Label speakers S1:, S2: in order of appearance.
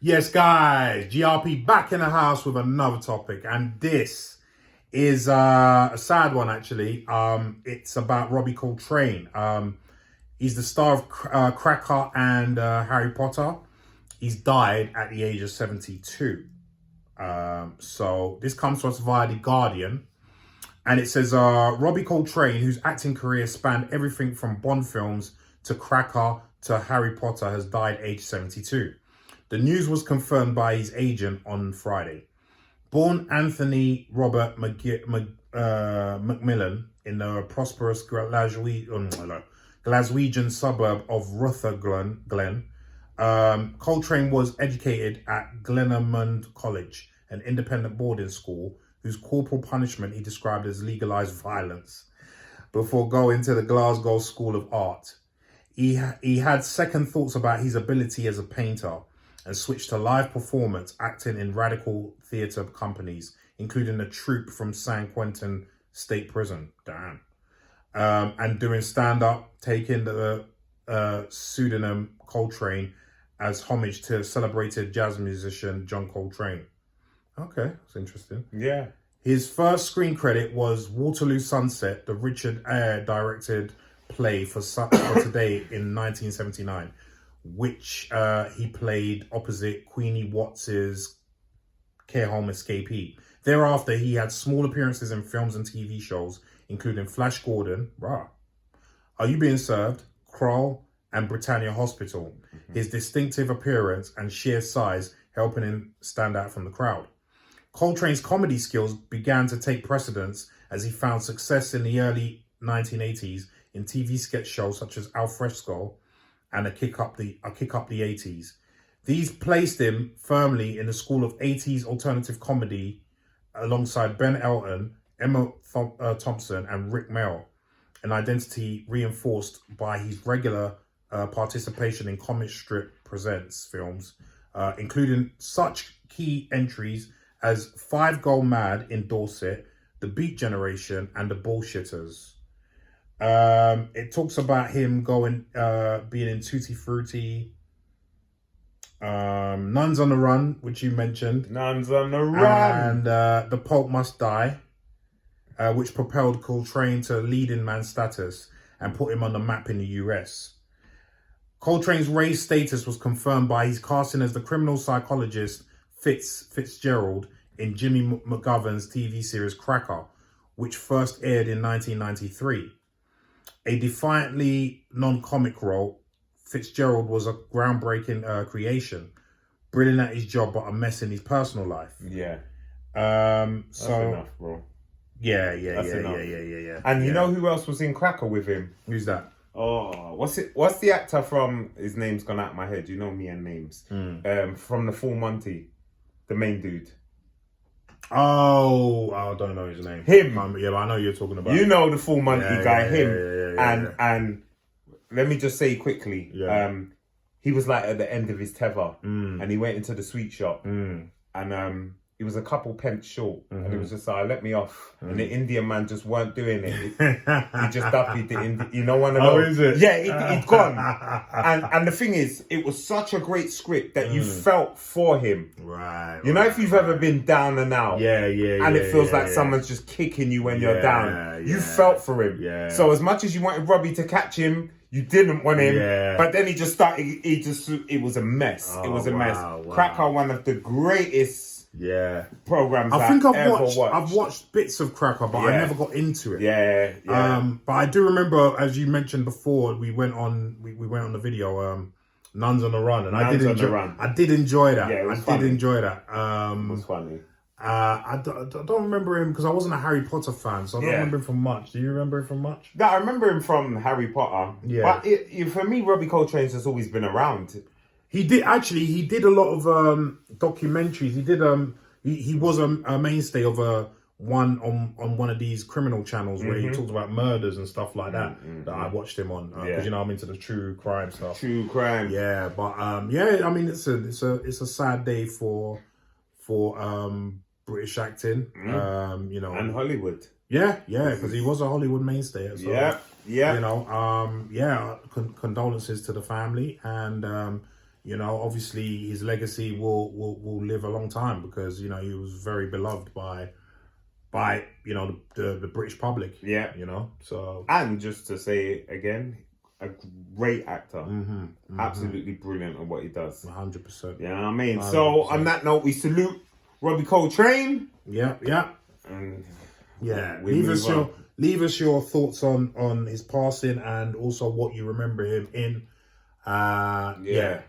S1: Yes, guys, GRP back in the house with another topic, and this is a sad one actually. It's about Robbie Coltrane. He's the star of Cracker and Harry Potter. He's died at the age of 72. So this comes to us via The Guardian. And it says, Robbie Coltrane, whose acting career spanned everything from Bond films to Cracker to Harry Potter, has died aged 72. The news was confirmed by his agent on Friday. Born Anthony Robert Macmillan in the prosperous Glaswegian suburb of Rutherglen, Coltrane was educated at Glenamond College, an independent boarding school whose corporal punishment he described as legalized violence, before going to the Glasgow School of Art. He had second thoughts about his ability as a painter and switched to live performance, acting in radical theatre companies, including a troupe from San Quentin State Prison. Damn. And doing stand-up, taking the pseudonym Coltrane as homage to celebrated jazz musician John Coltrane. Okay, that's interesting.
S2: Yeah.
S1: His first screen credit was Waterloo Sunset, the Richard Eyre directed play for Today in 1979, which he played opposite Queenie Watts's care home escapee. Thereafter, he had small appearances in films and TV shows, including Flash Gordon, Are You Being Served?, Kroll, and Britannia Hospital. His distinctive appearance and sheer size helping him stand out from the crowd. Coltrane's comedy skills began to take precedence as he found success in the early 1980s in TV sketch shows such as Al Fresco and a Kick Up the 80s. These placed him firmly in the school of 80s alternative comedy alongside Ben Elton, Emma Thompson, and Rick Mell, an identity reinforced by his regular participation in Comic Strip Presents films, including such key entries as 5 Gold Mad in Dorset, The Beat Generation, and The Bullshitters. It talks about him being in Tutti Frutti, Nuns on the Run, which you mentioned.
S2: Nuns on the Run!
S1: And The Pope Must Die, which propelled Coltrane to leading man status and put him on the map in the US. Coltrane's raised status was confirmed by his casting as the criminal psychologist Fitzgerald in Jimmy McGovern's TV series Cracker, which first aired in 1993. A defiantly non-comic role, Fitzgerald was a groundbreaking creation, brilliant at his job but a mess in his personal life.
S2: Yeah.
S1: That's
S2: enough, bro.
S1: Yeah.
S2: And you know who else was in Cracker with him?
S1: Who's that?
S2: Oh, what's the actor from? His name's gone out of my head. You know me and names. From the Full Monty, the main dude.
S1: Oh, I don't know his name.
S2: Him.
S1: Yeah, but I know you're talking about.
S2: You know the Full Monty guy. Him.
S1: Yeah.
S2: And let me just say quickly.
S1: Yeah.
S2: He was like at the end of his tether, and he went into the sweet shop, and he was a couple pence short, and it was just like, let me off. And the Indian man just weren't doing it. He just duppied the Indian. You know one of those?
S1: Oh, is it?
S2: Yeah, he'd gone. And the thing is, it was such a great script that you felt for him.
S1: Right.
S2: You know, if you've ever been down and out. And it feels like someone's just kicking you when you're down. You felt for him.
S1: Yeah.
S2: So as much as you wanted Robbie to catch him, you didn't want him. Yeah. But then he just started, it was a mess. It was a mess. Wow. Cracker, one of the greatest programs
S1: I've watched bits of Cracker, but I never got into it. But I do remember, as you mentioned before, we went on the video, Nuns on the Run, and I did enjoy that.
S2: Yeah,
S1: I did enjoy that.
S2: It was funny.
S1: I don't remember him because I wasn't a Harry Potter fan, so I don't remember him from much. Do you remember him from much?
S2: No, I remember him from Harry Potter. Yeah. But for me, Robbie Coltrane has always been around.
S1: He did a lot of documentaries. He did he was a mainstay of one on one of these criminal channels where he talks about murders and stuff like that. That I watched him on because I'm into the true crime stuff.
S2: True crime.
S1: Yeah, but I mean it's a sad day for British acting.
S2: And Hollywood.
S1: Yeah, because he was a Hollywood mainstay. So,
S2: yeah.
S1: Condolences to the family, and you know, obviously his legacy will live a long time because, you know, he was very beloved by you know, the British public.
S2: Yeah.
S1: You know, so.
S2: And just to say again, a great actor. Absolutely brilliant at what he does.
S1: 100%.
S2: You know what I mean?
S1: 100%.
S2: So on that note, we salute Robbie Coltrane.
S1: Yeah.
S2: And
S1: leave us your thoughts on his passing and also what you remember him in. Yeah.